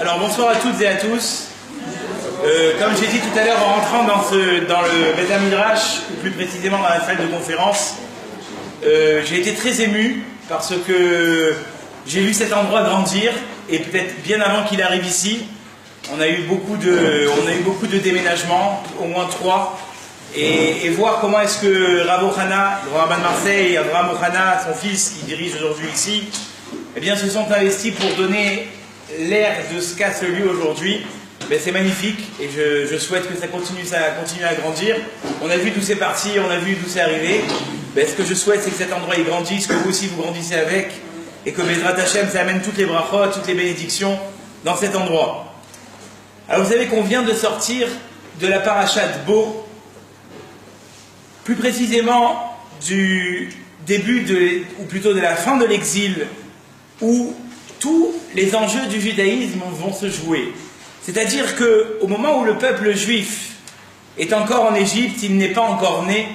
Alors bonsoir à toutes et à tous. Comme j'ai dit tout à l'heure en rentrant dans le Beth Midrash, ou plus précisément dans la salle de conférence, j'ai été très ému parce que j'ai vu cet endroit grandir et peut-être bien avant qu'il arrive ici, on a eu beaucoup de déménagements, au moins 3, et voir comment est-ce que Rav Ohana, le rabbin de Marseille, et Abraham Ohana, son fils, qui dirige aujourd'hui ici, eh bien, se sont investis pour donner l'air de ce qu'a ce lieu aujourd'hui. Ben, c'est magnifique et je souhaite que ça continue à grandir. On a vu d'où c'est parti, on a vu d'où c'est arrivé. Ben, ce que je souhaite, c'est que cet endroit il grandisse, que vous aussi vous grandissez avec, et que Bezrat Hashem, ça amène toutes les brachot, toutes les bénédictions dans cet endroit. Alors vous savez qu'on vient de sortir de la parashat Bo, plus précisément du début ou plutôt de la fin de l'exil, où tous les enjeux du judaïsme vont se jouer. C'est-à-dire qu'au moment où le peuple juif est encore en Égypte, il n'est pas encore né.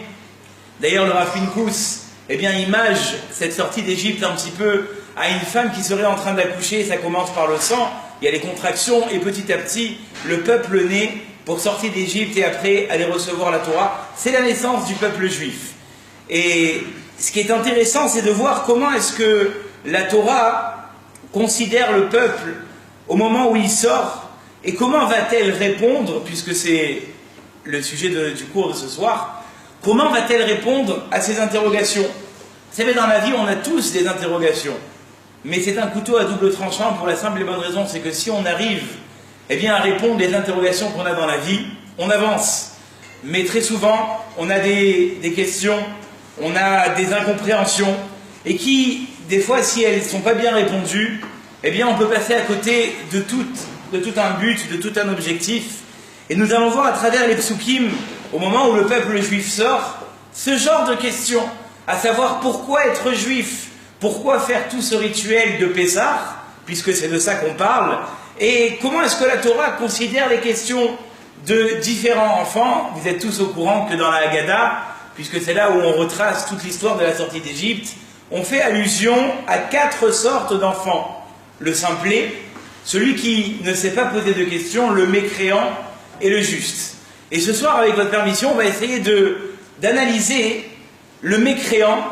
D'ailleurs, le Rav Pinkus, eh bien, image cette sortie d'Égypte un petit peu à une femme qui serait en train d'accoucher, ça commence par le sang, il y a les contractions, et petit à petit, le peuple naît pour sortir d'Égypte et après aller recevoir la Torah. C'est la naissance du peuple juif. Et ce qui est intéressant, c'est de voir comment est-ce que la Torah considère le peuple au moment où il sort, et comment va-t-elle répondre, puisque c'est le sujet du cours de ce soir, comment va-t-elle répondre à ces interrogations? Vous savez, dans la vie, on a tous des interrogations, mais c'est un couteau à double tranchant pour la simple et bonne raison, c'est que si on arrive eh bien, à répondre aux interrogations qu'on a dans la vie, on avance. Mais très souvent, on a des questions, on a des incompréhensions, et qui, des fois, si elles ne sont pas bien répondues, eh bien, on peut passer à côté de tout un but, de tout un objectif. Et nous allons voir à travers les psukim, au moment où le peuple juif sort, ce genre de questions, à savoir pourquoi être juif, pourquoi faire tout ce rituel de Pessah, puisque c'est de ça qu'on parle, et comment est-ce que la Torah considère les questions de différents enfants. Vous êtes tous au courant que dans la Haggadah, puisque c'est là où on retrace toute l'histoire de la sortie d'Égypte, on fait allusion à 4 sortes d'enfants. Le simplet, celui qui ne sait pas poser de questions, le mécréant et le juste. Et ce soir, avec votre permission, on va essayer d'analyser le mécréant,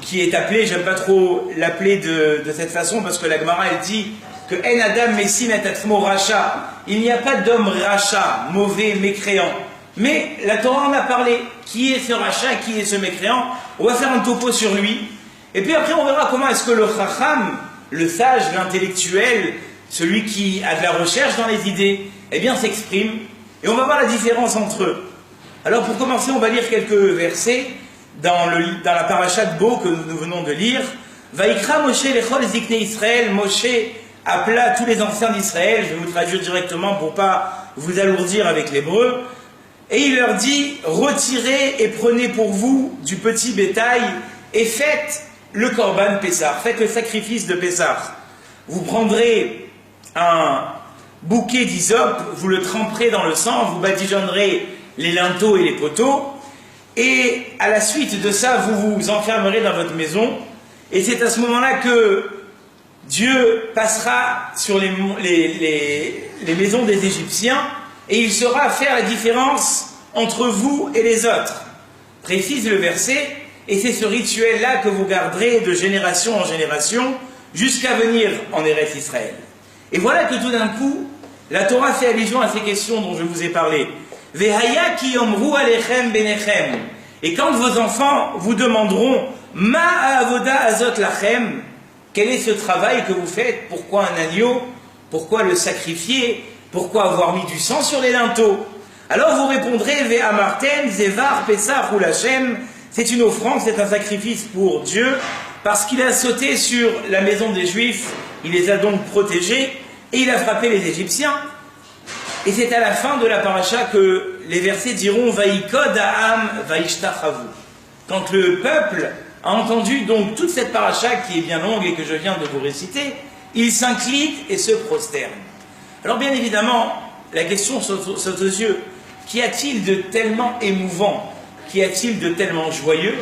qui est appelé, j'aime pas trop l'appeler de cette façon, parce que la Gemara, elle dit que En Adam Messim et Atmo Racha, il n'y a pas d'homme Racha, mauvais, mécréant. Mais la Torah en a parlé. Qui est ce Racha, qui est ce mécréant? On va faire un topo sur lui. Et puis après, on verra comment est-ce que le Chacham, le sage, l'intellectuel, celui qui a de la recherche dans les idées, eh bien s'exprime, et on va voir la différence entre eux. Alors pour commencer, on va lire quelques versets dans la parashat Bo que nous venons de lire. Vaikra Moshe lechol zikne Israël, Moshe appela tous les anciens d'Israël, je vais vous traduire directement pour pas vous alourdir avec l'hébreu, et il leur dit, retirez et prenez pour vous du petit bétail, et faites le korban Pessah, faites le sacrifice de Pessah. Vous prendrez un bouquet d'hysope, vous le tremperez dans le sang, vous badigeonnerez les linteaux et les poteaux, et à la suite de ça, vous vous enfermerez dans votre maison, et c'est à ce moment-là que Dieu passera sur les maisons des Égyptiens, et il saura faire la différence entre vous et les autres. Précise le verset, et c'est ce rituel-là que vous garderez de génération en génération, jusqu'à venir en Eretz Israël. Et voilà que tout d'un coup, la Torah fait allusion à ces questions dont je vous ai parlé. Vehaya ki yomru alechem benechem. Et quand vos enfants vous demanderont Ma avoda azot lachem, quel est ce travail que vous faites? Pourquoi un agneau? Pourquoi le sacrifier? Pourquoi avoir mis du sang sur les linteaux? Alors vous répondrez Vehamarten zevar pesach ou lachem. C'est une offrande, c'est un sacrifice pour Dieu, parce qu'il a sauté sur la maison des Juifs, il les a donc protégés, et il a frappé les Égyptiens. Et c'est à la fin de la paracha que les versets diront Vaikod ha'am vaishtachavu. Quand le peuple a entendu donc toute cette paracha qui est bien longue et que je viens de vous réciter, il s'incline et se prosterne. Alors bien évidemment, la question saute aux yeux. Qu'y a-t-il de tellement émouvant? Qu'y a-t-il de tellement joyeux?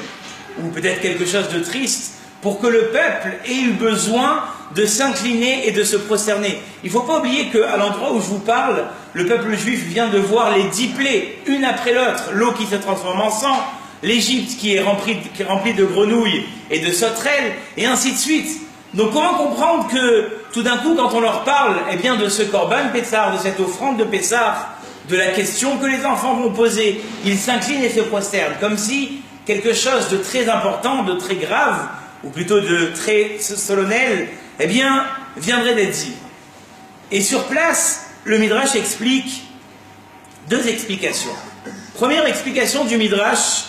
Ou peut-être quelque chose de triste pour que le peuple ait eu besoin de s'incliner et de se prosterner. Il ne faut pas oublier qu'à l'endroit où je vous parle, le peuple juif vient de voir les 10 plaies, une après l'autre, l'eau qui se transforme en sang, l'Égypte qui est remplie de grenouilles et de sauterelles, et ainsi de suite. Donc comment comprendre que tout d'un coup, quand on leur parle eh bien, de ce Korban Pessar, de cette offrande de Pessar, de la question que les enfants vont poser, ils s'inclinent et se prosternent, comme si quelque chose de très important, de très grave, ou plutôt de très solennel, eh bien, viendrait d'être dit. Et sur place, le Midrash explique 2 explications. Première explication du Midrash,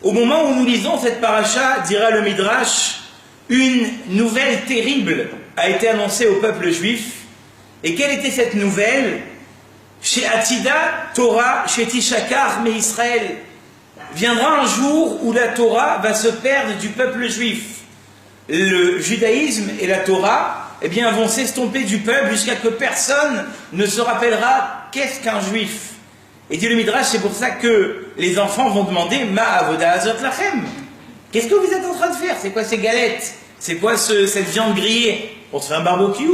au moment où nous lisons cette paracha, dira le Midrash, une nouvelle terrible a été annoncée au peuple juif. Et quelle était cette nouvelle? Chez Atida, Torah, chez Tishakar, mais Israël. Viendra un jour où la Torah va se perdre du peuple juif. Le judaïsme et la Torah eh bien, vont s'estomper du peuple jusqu'à que personne ne se rappellera qu'est-ce qu'un juif. Et dit le Midrash, c'est pour ça que les enfants vont demander Ma avoda azot lachem. Qu'est-ce que vous êtes en train de faire? C'est quoi ces galettes? C'est quoi cette viande grillée? On se fait un barbecue?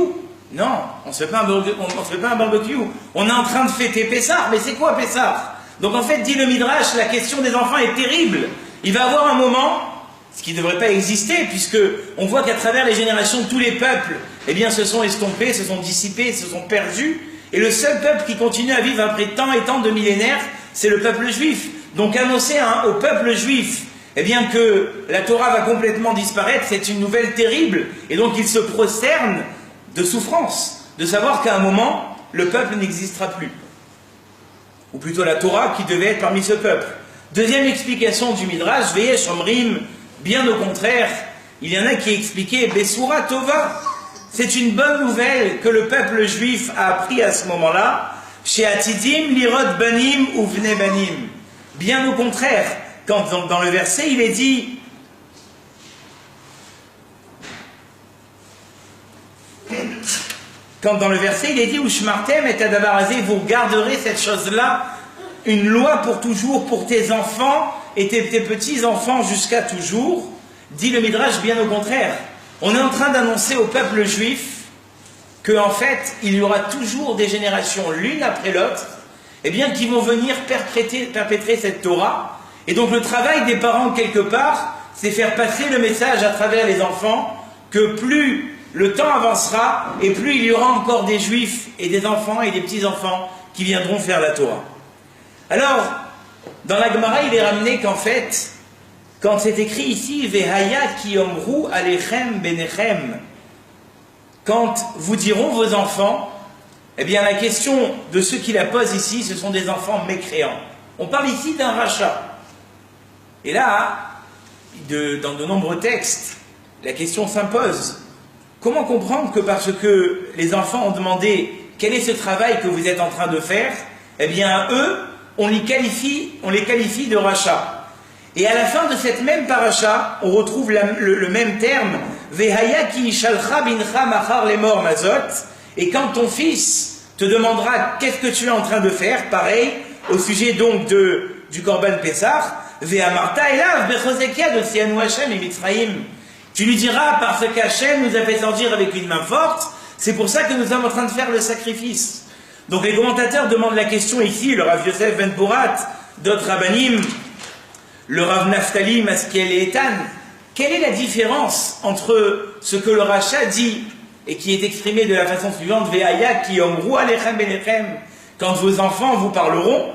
Non, on ne se fait pas un barbecue. On est en train de fêter Pessah. Mais c'est quoi Pessah? Donc en fait, dit le Midrash, la question des enfants est terrible. Il va y avoir un moment, ce qui ne devrait pas exister, puisque on voit qu'à travers les générations, tous les peuples eh bien, se sont estompés, se sont dissipés, se sont perdus. Et le seul peuple qui continue à vivre après tant et tant de millénaires, c'est le peuple juif. Donc annoncer au peuple juif eh bien, que la Torah va complètement disparaître, c'est une nouvelle terrible. Et donc il se prosterne de souffrance, de savoir qu'à un moment, le peuple n'existera plus. Ou plutôt la Torah qui devait être parmi ce peuple. Deuxième explication du Midrash, Veyesh Omrim, bien au contraire, il y en a qui expliquaient Besura Tova. C'est une bonne nouvelle que le peuple juif a appris à ce moment-là, chez Atidim, Lirot Banim ou Vne Banim. Bien au contraire, quand dans le verset il est dit Ushmartem et Adabarazé, vous garderez cette chose-là, une loi pour toujours, pour tes enfants et tes petits-enfants jusqu'à toujours. Dit le Midrash, bien au contraire. On est en train d'annoncer au peuple juif qu'en fait, il y aura toujours des générations l'une après l'autre, eh bien, qui vont venir perpétrer cette Torah. Et donc le travail des parents, quelque part, c'est faire passer le message à travers les enfants que plus le temps avancera et plus il y aura encore des juifs et des enfants et des petits-enfants qui viendront faire la Torah. Alors, dans la Gemara, il est ramené qu'en fait, quand c'est écrit ici, Vehaya ki omru alechem benechem, quand vous diront vos enfants, eh bien la question de ceux qui la posent ici, ce sont des enfants mécréants. On parle ici d'un rachat. Et là, dans de nombreux textes, la question s'impose. Comment comprendre que parce que les enfants ont demandé quel est ce travail que vous êtes en train de faire, eh bien eux, on les qualifie de rachat. Et à la fin de cette même paracha, on retrouve le même terme, Vehaya ki shalcha bincha machar lemor mazot, et quand ton fils te demandera qu'est-ce que tu es en train de faire, pareil, au sujet donc du Korban Pessah, Vehamarta elav bechozekia de Sianu Hashem et Mitzrayim. Tu lui diras, parce qu'Hachem nous a fait sortir avec une main forte, c'est pour ça que nous sommes en train de faire le sacrifice. Donc les commentateurs demandent la question ici, le Rav Yosef Ben Porat, d'autres rabbanim, le Rav Naftali, Maskiel et Etan, quelle est la différence entre ce que le rachat dit et qui est exprimé de la façon suivante, Ve'aya ki omru alechem benechem, quand vos enfants vous parleront,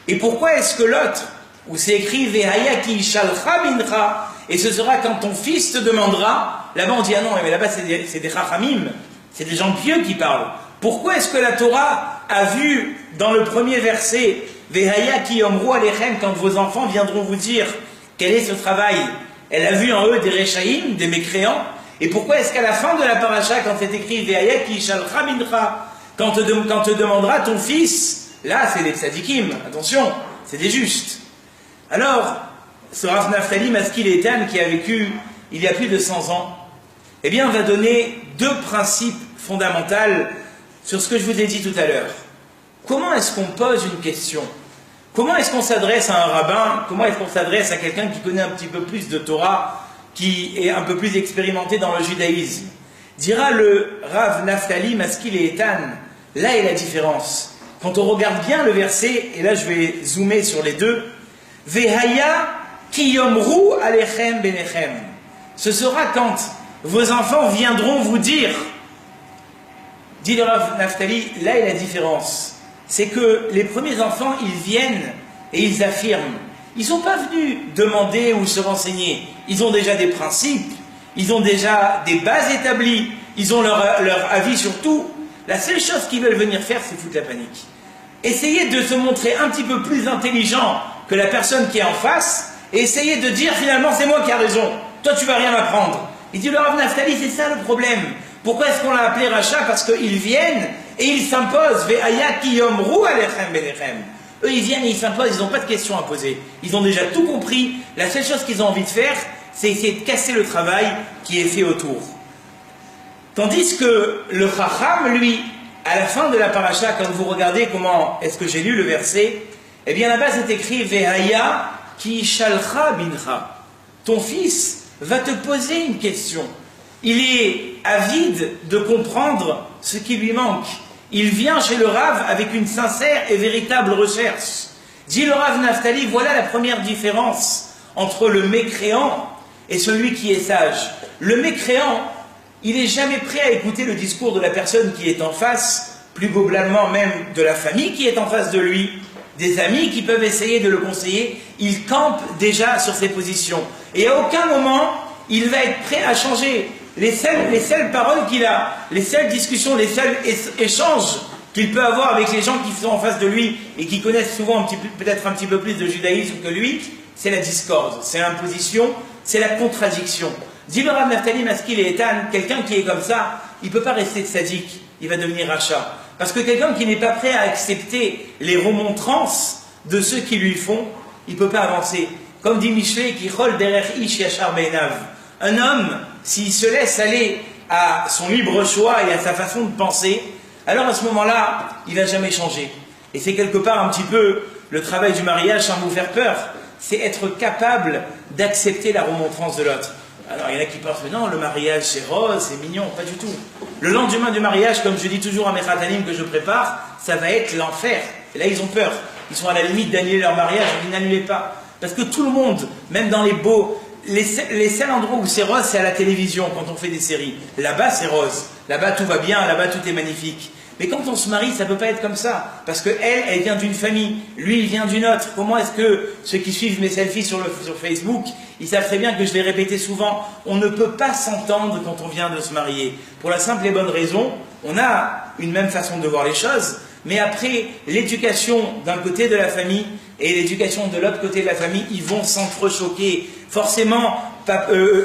et pourquoi est-ce que l'autre, où c'est écrit Ve'aya ki shalcha bincha, et ce sera quand ton fils te demandera, là-bas on dit ah non, mais là-bas c'est des chachamim, c'est des gens pieux qui parlent. Pourquoi est-ce que la Torah a vu dans le premier verset Vehaya ki omru alechem, quand vos enfants viendront vous dire quel est ce travail, elle a vu en eux des rechaïm, des mécréants. Et pourquoi est-ce qu'à la fin de la paracha, quand c'est écrit Vehaya ki shalcha mincha, quand te demandera ton fils, là c'est des tzadikim, attention, c'est des justes. Alors, ce Rav Naftali Maskil Etan qui a vécu il y a plus de 100 ans, eh bien va donner 2 principes fondamentaux sur ce que je vous ai dit tout à l'heure. Comment est-ce qu'on pose une question? Comment est-ce qu'on s'adresse à un rabbin? Comment est-ce qu'on s'adresse à quelqu'un qui connaît un petit peu plus de Torah qui est un peu plus expérimenté dans le judaïsme. Dira le Rav Naftali Maskil et Etan, là est la différence. Quand on regarde bien le verset, et là je vais zoomer sur les deux, Vehaya ki yomru alechem benechem. Ce sera quand vos enfants viendront vous dire, dit le Rav Naftali, là est la différence. C'est que les premiers enfants, ils viennent et ils affirment. Ils ne sont pas venus demander ou se renseigner. Ils ont déjà des principes, ils ont déjà des bases établies, ils ont leur avis sur tout. La seule chose qu'ils veulent venir faire, c'est foutre la panique. Essayez de se montrer un petit peu plus intelligent que la personne qui est en face, et essayez de dire finalement c'est moi qui ai raison, toi tu vas rien m'apprendre. Il dit le Rav Naftali, c'est ça le problème. Pourquoi est-ce qu'on l'a appelé rachat? Parce qu'ils viennent et ils s'imposent. Ve'aya ki yomru alechem benechem. Eux ils viennent et ils s'imposent, ils n'ont pas de questions à poser. Ils ont déjà tout compris. La seule chose qu'ils ont envie de faire, c'est essayer de casser le travail qui est fait autour. Tandis que le Chacham, lui, à la fin de la paracha, quand vous regardez comment est-ce que j'ai lu le verset, eh bien là-bas c'est écrit Ve'aya ki shalcha bincha. Ton fils va te poser une question. Il est avide de comprendre ce qui lui manque. Il vient chez le Rav avec une sincère et véritable recherche. Dit le Rav Naftali, voilà la première différence entre le mécréant et celui qui est sage. Le mécréant, il n'est jamais prêt à écouter le discours de la personne qui est en face, plus globalement même de la famille qui est en face de lui, des amis qui peuvent essayer de le conseiller. Il campe déjà sur ses positions. Et à aucun moment, il va être prêt à changer. Les seules paroles qu'il a, les seules discussions, les seuls échanges qu'il peut avoir avec les gens qui sont en face de lui et qui connaissent souvent peut-être un petit peu plus de judaïsme que lui, c'est la discorde, c'est l'imposition, c'est la contradiction. Dit le Rav Naftali Maskil et Etan, quelqu'un qui est comme ça, il ne peut pas rester sadique, il va devenir rachat. Parce que quelqu'un qui n'est pas prêt à accepter les remontrances de ceux qui lui font, il ne peut pas avancer. Comme dit Michelet, qui chol derer ish yachar beinav. Un homme, s'il se laisse aller à son libre choix et à sa façon de penser, alors à ce moment-là, il ne va jamais changer. Et c'est quelque part un petit peu le travail du mariage, sans vous faire peur, c'est être capable d'accepter la remontrance de l'autre. Alors il y en a qui pensent, mais non, le mariage c'est rose, c'est mignon, pas du tout. Le lendemain du mariage, comme je dis toujours à mes khatanim que je prépare, ça va être l'enfer. Et là ils ont peur, ils sont à la limite d'annuler leur mariage, je dis n'annulez pas. Parce que tout le monde, même dans les beaux, les seuls endroits où c'est rose, c'est à la télévision, quand on fait des séries. Là-bas c'est rose, là-bas tout va bien, là-bas tout est magnifique. Mais quand on se marie, ça ne peut pas être comme ça. Parce qu'elle, elle vient d'une famille, lui, il vient d'une autre. Comment est-ce que ceux qui suivent mes selfies sur Facebook, ils savent très bien que je l'ai répété souvent, on ne peut pas s'entendre quand on vient de se marier. Pour la simple et bonne raison, on a une même façon de voir les choses, mais après, l'éducation d'un côté de la famille et l'éducation de l'autre côté de la famille, ils vont s'entrechoquer. Forcément,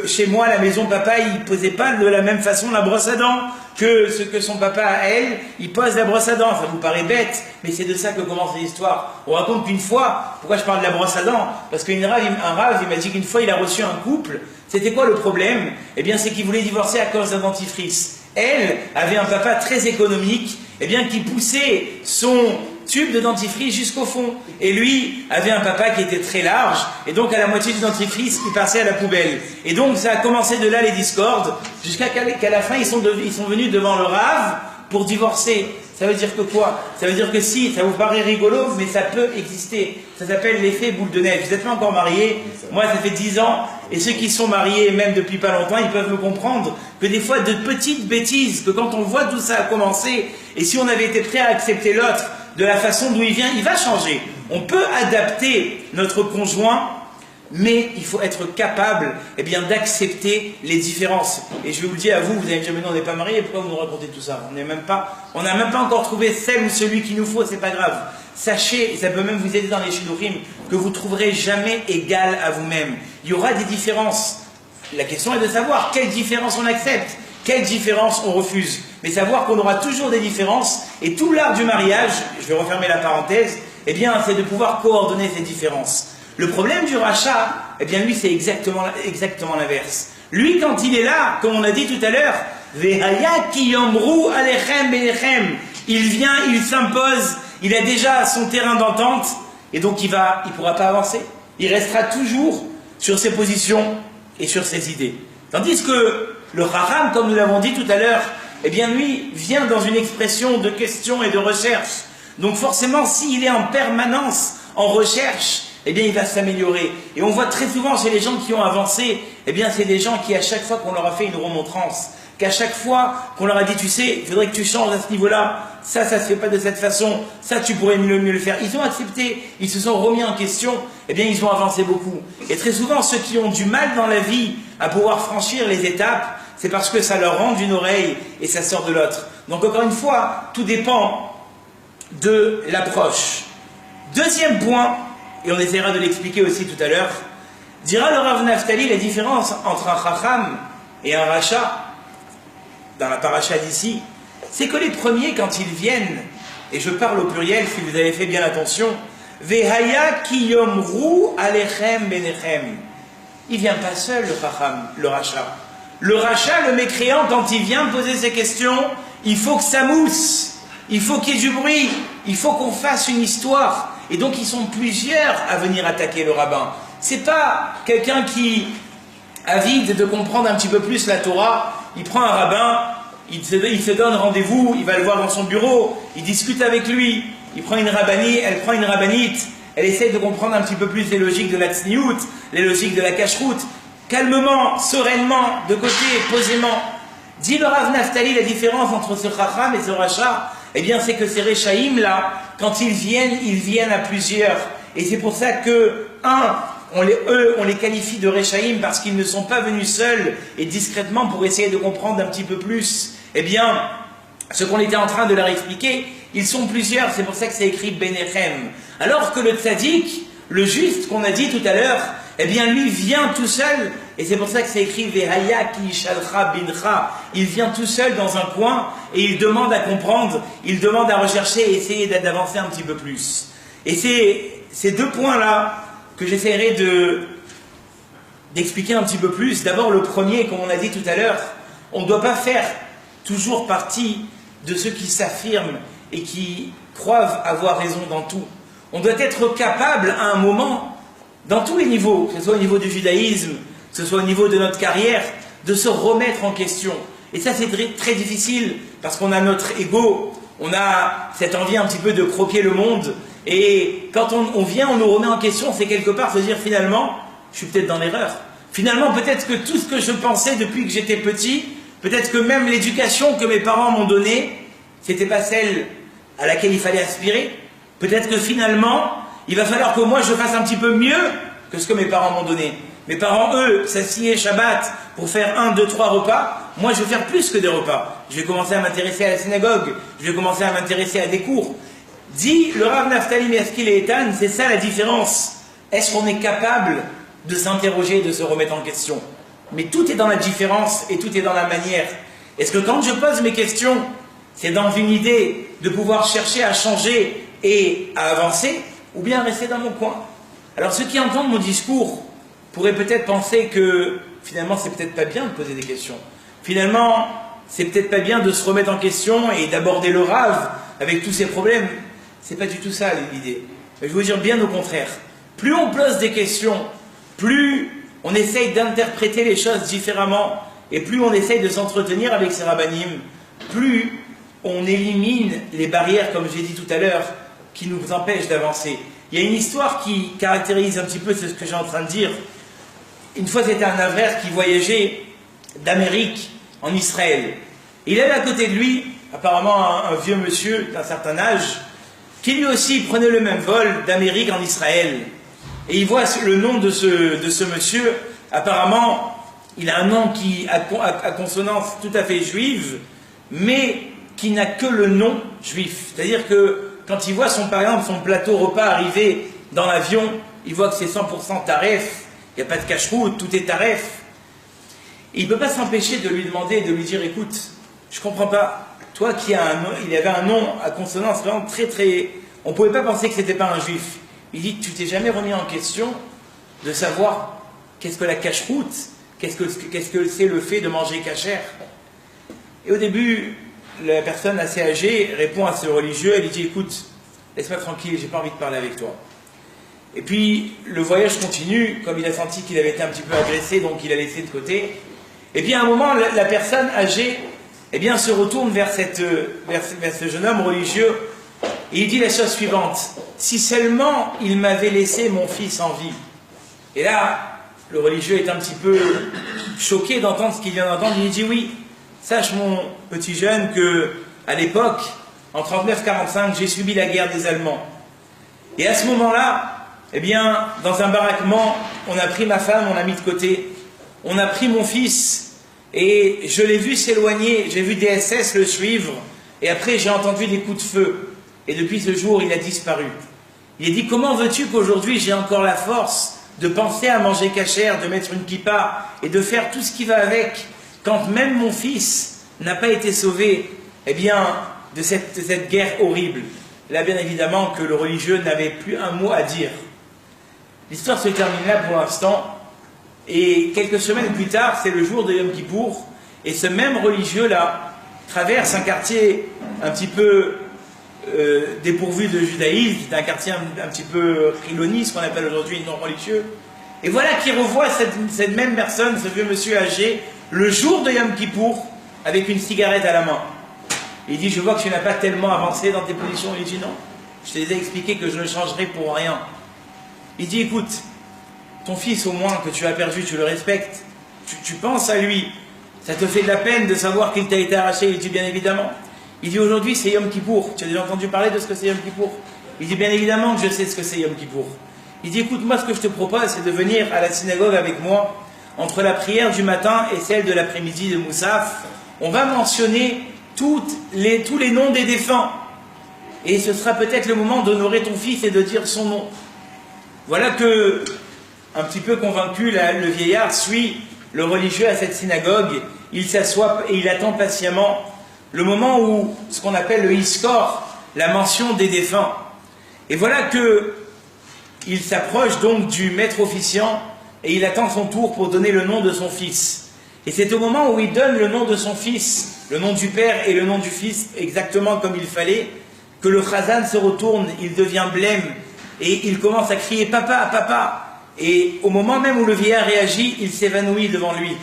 chez moi, à la maison, papa, il ne posait pas de la même façon la brosse à dents que ce que son papa à elle, il pose la brosse à dents. Ça vous paraît bête, mais c'est de ça que commence l'histoire. On raconte qu'une fois, pourquoi je parle de la brosse à dents? Parce qu'un Rav, il m'a dit qu'une fois, il a reçu un couple. C'était quoi le problème? Eh bien, c'est qu'il voulait divorcer à cause d'un dentifrice. Elle avait un papa très économique, eh bien, qui poussait son tube de dentifrice jusqu'au fond. Et lui avait un papa qui était très large, et donc à la moitié du dentifrice, il passait à la poubelle. Et donc ça a commencé de là les discordes, jusqu'à qu'à la fin ils sont venus devant le Rav pour divorcer. Ça veut dire que quoi? Ça veut dire que si, ça vous paraît rigolo, mais ça peut exister. Ça s'appelle l'effet boule de neige. Vous n'êtes pas encore mariés, moi ça fait 10 ans, et ceux qui sont mariés, même depuis pas longtemps, ils peuvent me comprendre que des fois de petites bêtises, que quand on voit tout ça a commencé, et si on avait été prêt à accepter l'autre, de la façon d'où il vient, il va changer. On peut adapter notre conjoint, mais il faut être capable d'accepter les différences. Et je vais vous le dire à vous, vous allez me dire, mais non, on n'est pas mariés, pourquoi vous nous racontez tout ça? On n'a même pas encore trouvé celle ou celui qu'il nous faut, c'est pas grave. Sachez, et ça peut même vous aider dans les shidurim, que vous ne trouverez jamais égal à vous-même. Il y aura des différences. La question est de savoir quelle différence on accepte, quelle différence on refuse. Mais savoir qu'on aura toujours des différences, et tout l'art du mariage, je vais refermer la parenthèse, eh bien c'est de pouvoir coordonner ces différences. Le problème du rachat, eh bien lui c'est exactement l'inverse. Lui quand il est là, comme on a dit tout à l'heure, il vient, il s'impose, il a déjà son terrain d'entente, et donc il pourra pas avancer. Il restera toujours sur ses positions et sur ses idées. Tandis que le Chacham, comme nous l'avons dit tout à l'heure, eh bien lui vient dans une expression de question et de recherche. Donc forcément, s'il est en permanence en recherche, eh bien il va s'améliorer. Et on voit très souvent chez les gens qui ont avancé, eh bien c'est des gens qui, à chaque fois qu'on leur a fait une remontrance, qu'à chaque fois qu'on leur a dit, tu sais, il faudrait que tu changes à ce niveau-là, ça se fait pas de cette façon, ça tu pourrais mieux le faire. Ils ont accepté, ils se sont remis en question, eh bien ils ont avancé beaucoup. Et très souvent, ceux qui ont du mal dans la vie à pouvoir franchir les étapes, c'est parce que ça leur rentre d'une oreille et ça sort de l'autre. Donc encore une fois, tout dépend de l'approche. Deuxième point, et on essaiera de l'expliquer aussi tout à l'heure, dira le Rav Naftali la différence entre un Chacham et un Racha, dans la paracha d'ici, c'est que les premiers, quand ils viennent, et je parle au pluriel si vous avez fait bien attention, Vehaya ki yomru alechem benechem. Il vient pas seul, le Chacham, le Racha. Le Racha, le mécréant, quand il vient poser ses questions, il faut que ça mousse, il faut qu'il y ait du bruit, il faut qu'on fasse une histoire. Et donc ils sont plusieurs à venir attaquer le rabbin. C'est pas quelqu'un qui, avide de comprendre un petit peu plus la Torah, il prend un rabbin, il se donne rendez-vous, il va le voir dans son bureau, il discute avec lui, il prend une rabbinite, elle prend une rabbinite, elle essaie de comprendre un petit peu plus les logiques de la tsniout, les logiques de la cacheroute, calmement, sereinement, de côté, posément. Dit le Rav Naftali, la différence entre ce Chacham et ce Racha, eh bien c'est que ces Rechaïm là, quand ils viennent à plusieurs. Et c'est pour ça que, on les qualifie de Rechaïm parce qu'ils ne sont pas venus seuls et discrètement pour essayer de comprendre un petit peu plus. Eh bien, ce qu'on était en train de leur expliquer, ils sont plusieurs, c'est pour ça que c'est écrit Benechem. Alors que le tzaddik, le juste qu'on a dit tout à l'heure, eh bien lui vient tout seul, et c'est pour ça que c'est écrit Vehaya ki shalcha bincha. Il vient tout seul dans un coin et il demande à comprendre, il demande à rechercher et essayer d'avancer un petit peu plus. Et c'est ces deux points-là que j'essaierai d'expliquer un petit peu plus. D'abord le premier, comme on a dit tout à l'heure, on ne doit pas faire toujours partie de ceux qui s'affirment et qui croient avoir raison dans tout. On doit être capable à un moment, dans tous les niveaux, que ce soit au niveau du judaïsme, que ce soit au niveau de notre carrière, de se remettre en question. Et ça c'est très difficile, parce qu'on a notre ego, on a cette envie un petit peu de croquer le monde, et quand on vient, on nous remet en question, c'est quelque part se dire finalement, je suis peut-être dans l'erreur. Finalement, peut-être que tout ce que je pensais depuis que j'étais petit, peut-être que même l'éducation que mes parents m'ont donnée, c'était pas celle à laquelle il fallait aspirer. Peut-être que finalement, il va falloir que moi je fasse un petit peu mieux que ce que mes parents m'ont donné. Mes parents, eux, s'assiedent Shabbat pour faire 1, 2, 3 repas. Moi, je vais faire plus que des repas. Je vais commencer à m'intéresser à la synagogue. Je vais commencer à m'intéresser à des cours. Dit le Rav Naftali Measkil et Etan, c'est ça la différence. Est-ce qu'on est capable de s'interroger, de se remettre en question? Mais tout est dans la différence et tout est dans la manière. Est-ce que quand je pose mes questions, c'est dans une idée de pouvoir chercher à changer et à avancer, ou bien rester dans mon coin? Alors ceux qui entendent mon discours pourraient peut-être penser que finalement c'est peut-être pas bien de poser des questions. Finalement, c'est peut-être pas bien de se remettre en question et d'aborder le Rav avec tous ses problèmes. C'est pas du tout ça l'idée. Je veux dire bien au contraire. Plus on pose des questions, plus on essaye d'interpréter les choses différemment, et plus on essaye de s'entretenir avec ces rabbinim, plus on élimine les barrières, comme j'ai dit tout à l'heure, qui nous empêchent d'avancer. Il y a une histoire qui caractérise un petit peu ce que j'ai en train de dire. Une fois, c'était un Avrer qui voyageait d'Amérique en Israël. Il avait à côté de lui, apparemment, un vieux monsieur d'un certain âge, qui lui aussi prenait le même vol d'Amérique en Israël. Et il voit le nom de ce monsieur. Apparemment, il a un nom qui a consonance tout à fait juive, mais qui n'a que le nom juif. C'est-à-dire que quand il voit par exemple son plateau repas arriver dans l'avion, il voit que c'est 100% taref, il n'y a pas de cacheroute, tout est taref. Et il ne peut pas s'empêcher de lui demander, de lui dire, écoute, je ne comprends pas, toi qui as un nom, il avait un nom à consonance vraiment très très... On ne pouvait pas penser que ce n'était pas un juif. Il dit, tu t'es jamais remis en question de savoir qu'est-ce que la cacheroute, qu'est-ce que c'est le fait de manger cachère. Et au début, la personne assez âgée répond à ce religieux, elle lui dit, écoute, laisse-moi tranquille, j'ai pas envie de parler avec toi. Et puis le voyage continue, comme il a senti qu'il avait été un petit peu agressé, donc il a laissé de côté. Et puis à un moment, la personne âgée, eh bien, se retourne vers ce jeune homme religieux et il dit la chose suivante: si seulement il m'avait laissé mon fils en vie. Et là, le religieux est un petit peu choqué d'entendre ce qu'il vient d'entendre. Il dit: oui, sache mon petit jeune que à l'époque, en 39-45, j'ai subi la guerre des Allemands. Et à ce moment-là, eh bien, dans un baraquement, on a pris ma femme, on l'a mis de côté, on a pris mon fils. Et je l'ai vu s'éloigner, j'ai vu des SS le suivre, et après j'ai entendu des coups de feu. Et depuis ce jour, il a disparu. Il a dit: comment veux-tu qu'aujourd'hui j'ai encore la force de penser à manger cachère, de mettre une kippa et de faire tout ce qui va avec, quand même mon fils n'a pas été sauvé, eh bien, de cette guerre horrible. Là, bien évidemment, que le religieux n'avait plus un mot à dire. L'histoire se termine là pour l'instant. Et quelques semaines plus tard, c'est le jour de Yom Kippour, et ce même religieux-là traverse un quartier un petit peu dépourvu de judaïsme, un quartier un petit peu chiloni, ce qu'on appelle aujourd'hui non religieux. Et voilà qu'il revoit cette même personne, ce vieux monsieur âgé, le jour de Yom Kippour, avec une cigarette à la main. Et il dit: je vois que tu n'as pas tellement avancé dans tes positions. Il dit: non, je t'ai déjà expliqué que je ne changerai pour rien. Il dit: écoute, ton fils au moins que tu as perdu, tu le respectes, tu penses à lui, ça te fait de la peine de savoir qu'il t'a été arraché. Il dit: bien évidemment. Il dit: aujourd'hui c'est Yom Kippour, tu as déjà entendu parler de ce que c'est Yom Kippour? Il dit: bien évidemment que je sais ce que c'est Yom Kippour. Il dit: écoute, moi ce que je te propose, c'est de venir à la synagogue avec moi, entre la prière du matin et celle de l'après-midi de Moussaf. On va mentionner tous les noms des défunts, et ce sera peut-être le moment d'honorer ton fils et de dire son nom. Voilà que, un petit peu convaincu, le vieillard suit le religieux à cette synagogue. Il s'assoit et il attend patiemment le moment où, ce qu'on appelle le hiskor, la mention des défunts. Et voilà que il s'approche donc du maître officiant et il attend son tour pour donner le nom de son fils. Et c'est au moment où il donne le nom de son fils, le nom du père et le nom du fils, exactement comme il fallait, que le chazan se retourne, il devient blême et il commence à crier: papa, papa. Et au moment même où le vieillard réagit, il s'évanouit devant lui. Je ne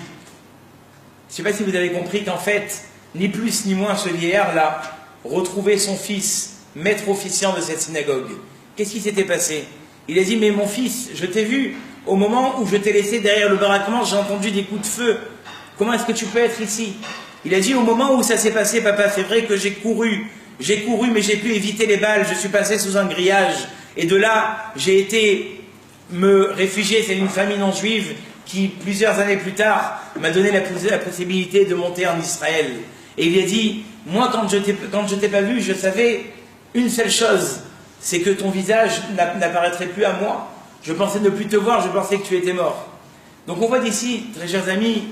sais pas si vous avez compris qu'en fait, ni plus ni moins, ce vieillard-là retrouvait son fils, maître officiant de cette synagogue. Qu'est-ce qui s'était passé? Il a dit: mais mon fils, je t'ai vu, au moment où je t'ai laissé derrière le baraquement, j'ai entendu des coups de feu. Comment est-ce que tu peux être ici? Il a dit: au moment où ça s'est passé, papa, c'est vrai que j'ai couru, mais j'ai pu éviter les balles, je suis passé sous un grillage, et de là, j'ai été me réfugier. C'est une famille non juive qui, plusieurs années plus tard, m'a donné la possibilité de monter en Israël. Et il a dit: moi, quand je t'ai pas vu, je savais une seule chose, c'est que ton visage n'apparaîtrait plus à moi. Je pensais ne plus te voir, je pensais que tu étais mort. Donc on voit d'ici, très chers amis,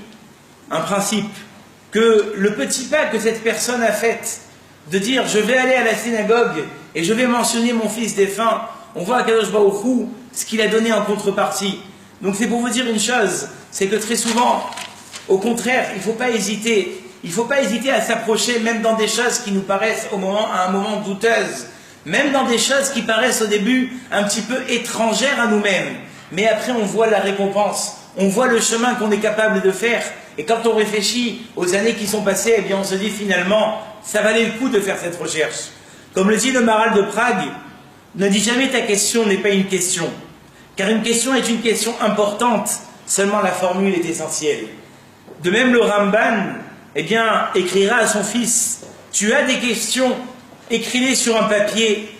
un principe, que le petit pas que cette personne a fait, de dire: je vais aller à la synagogue et je vais mentionner mon fils défunt, on voit à Kadosh Baruch Hu ce qu'il a donné en contrepartie. Donc c'est pour vous dire une chose, c'est que très souvent, au contraire, il ne faut pas hésiter. Il ne faut pas hésiter à s'approcher, même dans des choses qui nous paraissent à un moment douteuses, même dans des choses qui paraissent au début un petit peu étrangères à nous-mêmes. Mais après, on voit la récompense, on voit le chemin qu'on est capable de faire. Et quand on réfléchit aux années qui sont passées, eh bien on se dit finalement, ça valait le coup de faire cette recherche. Comme le dit le Maharal de Prague, ne dis jamais ta question n'est pas une question, car une question est une question importante, seulement la formule est essentielle. De même, le Ramban, eh bien, écrira à son fils: tu as des questions, écris-les sur un papier,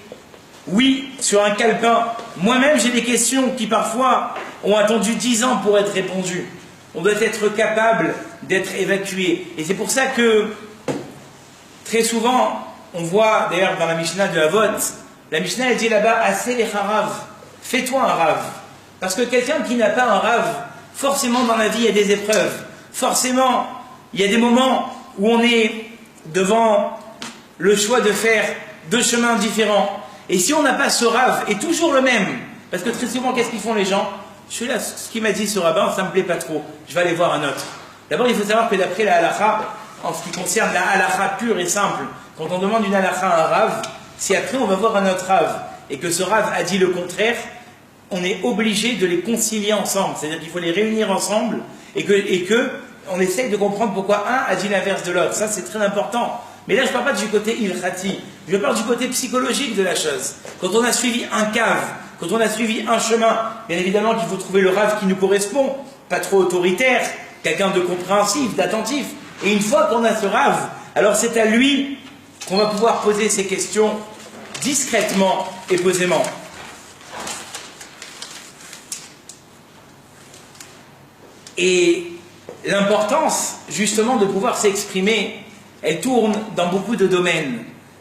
oui, sur un calepin. Moi-même, j'ai des questions qui parfois ont attendu 10 ans pour être répondues. On doit être capable d'être évacué. Et c'est pour ça que, très souvent, on voit, d'ailleurs dans la Mishnah de Avot, la Mishnah elle dit là-bas: assez les harav, fais-toi un rave. Parce que quelqu'un qui n'a pas un rave, forcément dans la vie il y a des épreuves. Forcément, il y a des moments où on est devant le choix de faire deux chemins différents. Et si on n'a pas ce rave, et toujours le même, parce que très souvent, qu'est-ce qu'ils font les gens? Je suis là, ce qu'il m'a dit ce rabbin, ça ne me plaît pas trop, je vais aller voir un autre. D'abord, il faut savoir que d'après la halakha, en ce qui concerne la halakha pure et simple, quand on demande une halakha à un rave, si après on va voir un autre rave, et que ce rave a dit le contraire, on est obligé de les concilier ensemble, c'est-à-dire qu'il faut les réunir ensemble et que on essaye de comprendre pourquoi un a dit l'inverse de l'autre. Ça, c'est très important. Mais là, je ne parle pas du côté ilkhati, je parle du côté psychologique de la chose. Quand on a suivi un cave, quand on a suivi un chemin, bien évidemment qu'il faut trouver le rave qui nous correspond, pas trop autoritaire, quelqu'un de compréhensif, d'attentif. Et une fois qu'on a ce rave, alors c'est à lui qu'on va pouvoir poser ces questions discrètement et posément. Et l'importance, justement, de pouvoir s'exprimer, elle tourne dans beaucoup de domaines.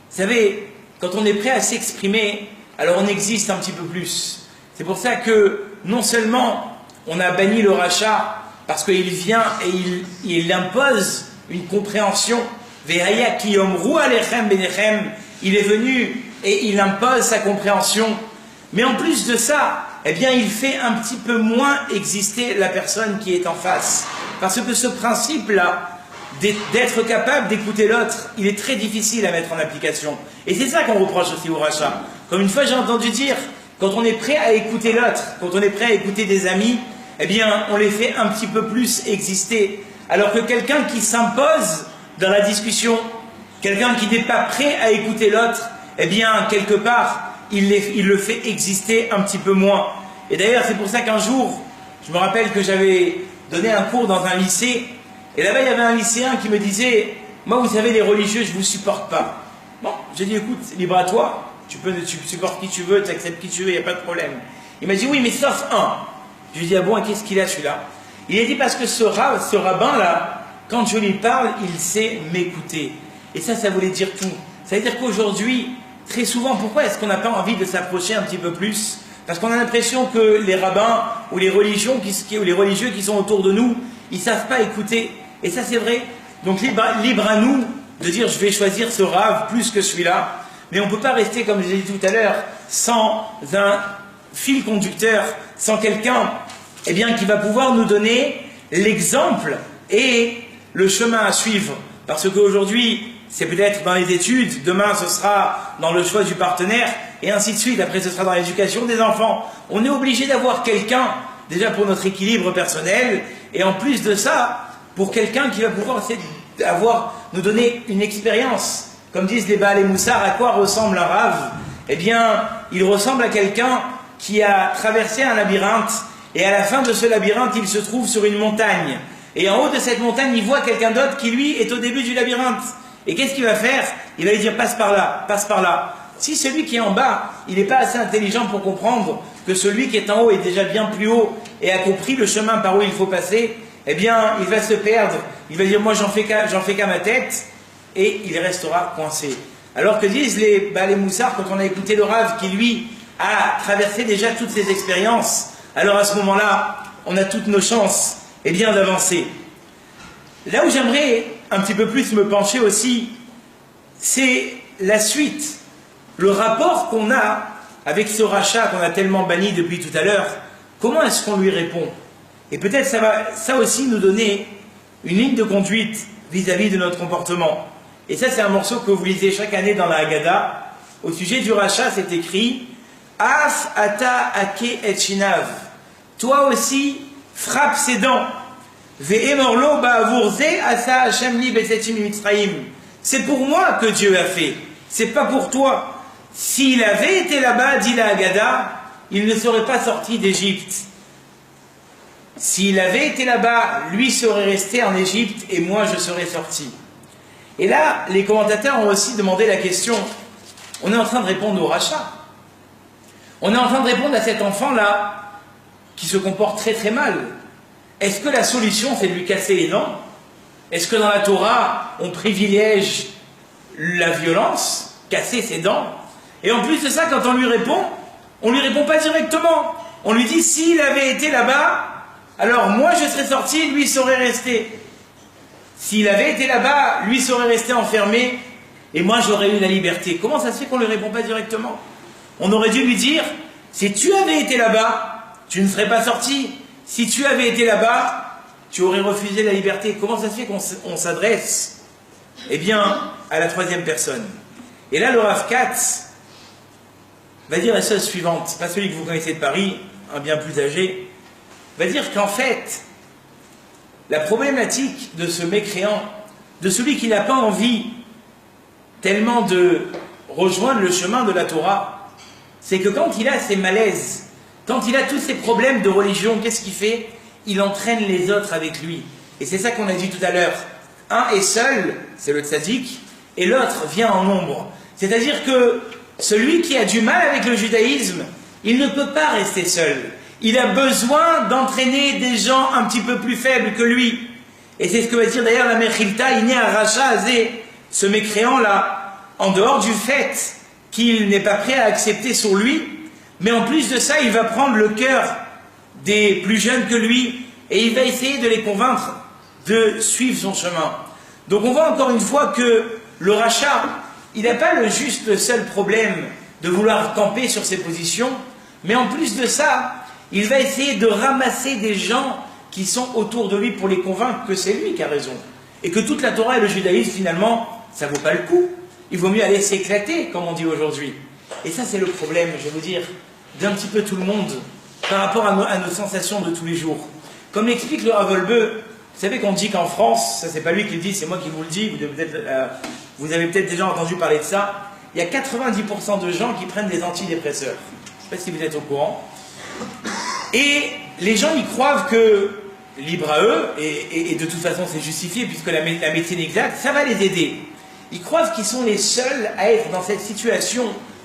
Vous savez, quand on est prêt à s'exprimer, alors on existe un petit peu plus. C'est pour ça que, non seulement on a banni le rachat, parce qu'il vient et il impose une compréhension, Ve'haya ki yomru alechem benechem, il est venu et il impose sa compréhension. Mais en plus de ça, eh bien, il fait un petit peu moins exister la personne qui est en face. Parce que ce principe-là, d'être capable d'écouter l'autre, il est très difficile à mettre en application. Et c'est ça qu'on reproche aussi au rachat. Comme une fois j'ai entendu dire, quand on est prêt à écouter l'autre, quand on est prêt à écouter des amis, eh bien, on les fait un petit peu plus exister. Alors que quelqu'un qui s'impose dans la discussion, quelqu'un qui n'est pas prêt à écouter l'autre, eh bien, quelque part, il le fait exister un petit peu moins. Et d'ailleurs, c'est pour ça qu'un jour, je me rappelle que j'avais donné un cours dans un lycée, et là-bas, il y avait un lycéen qui me disait, moi, vous savez, les religieux, je ne vous supporte pas. Bon, j'ai dit, écoute, libre à toi, tu supportes qui tu veux, tu acceptes qui tu veux, il n'y a pas de problème. Il m'a dit, oui, mais sauf un. Je lui ai dit, ah bon, et qu'est-ce qu'il a celui-là? Il a dit, parce que ce rabbin-là, quand je lui parle, il sait m'écouter. Et ça voulait dire tout. Ça veut dire qu'aujourd'hui, très souvent, pourquoi est-ce qu'on n'a pas envie de s'approcher un petit peu plus? Parce qu'on a l'impression que les rabbins ou les religieux qui sont autour de nous, ils ne savent pas écouter. Et ça, c'est vrai. Donc, libre à nous de dire, je vais choisir ce rave plus que celui-là. Mais on ne peut pas rester, comme je l'ai dit tout à l'heure, sans un fil conducteur, sans quelqu'un eh bien, qui va pouvoir nous donner l'exemple et le chemin à suivre. Parce qu'aujourd'hui, c'est peut-être dans les études, demain ce sera dans le choix du partenaire, et ainsi de suite. Après, ce sera dans l'éducation des enfants. On est obligé d'avoir quelqu'un, déjà pour notre équilibre personnel, et en plus de ça, pour quelqu'un qui va pouvoir nous donner une expérience. Comme disent les Baal et Moussard, à quoi ressemble un rave? Eh bien, il ressemble à quelqu'un qui a traversé un labyrinthe, et à la fin de ce labyrinthe, il se trouve sur une montagne. Et en haut de cette montagne, il voit quelqu'un d'autre qui, lui, est au début du labyrinthe. Et qu'est-ce qu'il va faire? Il va lui dire, passe par là, passe par là. Si celui qui est en bas, il n'est pas assez intelligent pour comprendre que celui qui est en haut est déjà bien plus haut et a compris le chemin par où il faut passer, eh bien, il va se perdre. Il va dire, moi, j'en fais qu'à ma tête, et il restera coincé. Alors que disent les Baal et Moussard, quand on a écouté le Rav qui, lui, a traversé déjà toutes ces expériences, alors à ce moment-là, on a toutes nos chances eh bien, d'avancer. Là où j'aimerais un petit peu plus me pencher aussi, c'est la suite, le rapport qu'on a avec ce rachat qu'on a tellement banni depuis tout à l'heure. Comment est-ce qu'on lui répond? Et peut-être ça va ça aussi nous donner une ligne de conduite vis-à-vis de notre comportement. Et ça, c'est un morceau que vous lisez chaque année dans la Haggadah. Au sujet du rachat, c'est écrit Af ata ake et shinav. Toi aussi, frappe ses dents. Ve'emorlo ba'avur ze asa Hashem li besetim mitzrayim. C'est pour moi que Dieu a fait. C'est pas pour toi. S'il avait été là-bas, dit la Haggadah, il ne serait pas sorti d'Égypte. S'il avait été là-bas, lui serait resté en Égypte et moi je serais sorti. Et là, les commentateurs ont aussi demandé la question, on est en train de répondre au rachat. On est en train de répondre à cet enfant-là qui se comporte très très mal. Est-ce que la solution c'est de lui casser les dents? Est-ce que dans la Torah, on privilège la violence, casser ses dents? Et en plus de ça, quand on lui répond pas directement. On lui dit, s'il avait été là-bas, alors moi je serais sorti, lui serait resté. S'il avait été là-bas, lui serait resté enfermé, et moi j'aurais eu la liberté. Comment ça se fait qu'on ne lui répond pas directement? On aurait dû lui dire, si tu avais été là-bas, tu ne serais pas sorti. Si tu avais été là-bas, tu aurais refusé la liberté. Comment ça se fait qu'on s'adresse, eh bien, à la troisième personne? Et là, le Rav Katz va dire la chose suivante, pas celui que vous connaissez de Paris, un bien plus âgé, va dire qu'en fait, la problématique de ce mécréant, de celui qui n'a pas envie tellement de rejoindre le chemin de la Torah, c'est que quand il a ces malaises, quand il a tous ces problèmes de religion, qu'est-ce qu'il fait? Il entraîne les autres avec lui. Et c'est ça qu'on a dit tout à l'heure. Un est seul, c'est le tzaddik, et l'autre vient en nombre. C'est-à-dire que celui qui a du mal avec le judaïsme, il ne peut pas rester seul. Il a besoin d'entraîner des gens un petit peu plus faibles que lui. Et c'est ce que va dire d'ailleurs la Mechilta, il n'est un rachat azé, ce mécréant-là, en dehors du fait qu'il n'est pas prêt à accepter sur lui, mais en plus de ça, il va prendre le cœur des plus jeunes que lui, et il va essayer de les convaincre de suivre son chemin. Donc on voit encore une fois que le rachat, il n'a pas le seul problème de vouloir camper sur ses positions, mais en plus de ça, il va essayer de ramasser des gens qui sont autour de lui pour les convaincre que c'est lui qui a raison. Et que toute la Torah et le judaïsme, finalement, ça ne vaut pas le coup. Il vaut mieux aller s'éclater, comme on dit aujourd'hui. Et ça, c'est le problème, je vais vous dire, d'un petit peu tout le monde, par rapport à nos sensations de tous les jours. Comme l'explique le Rav Wolbe, vous savez qu'on dit qu'en France, ça c'est pas lui qui le dit, c'est moi qui vous le dis, vous avez peut-être déjà entendu parler de ça, il y a 90% de gens qui prennent des antidépresseurs. Je ne sais pas si vous êtes au courant. Et les gens y croient que, libre à eux, et de toute façon c'est justifié puisque la médecine exacte, ça va les aider. Ils croient qu'ils sont les seuls à être dans cette situation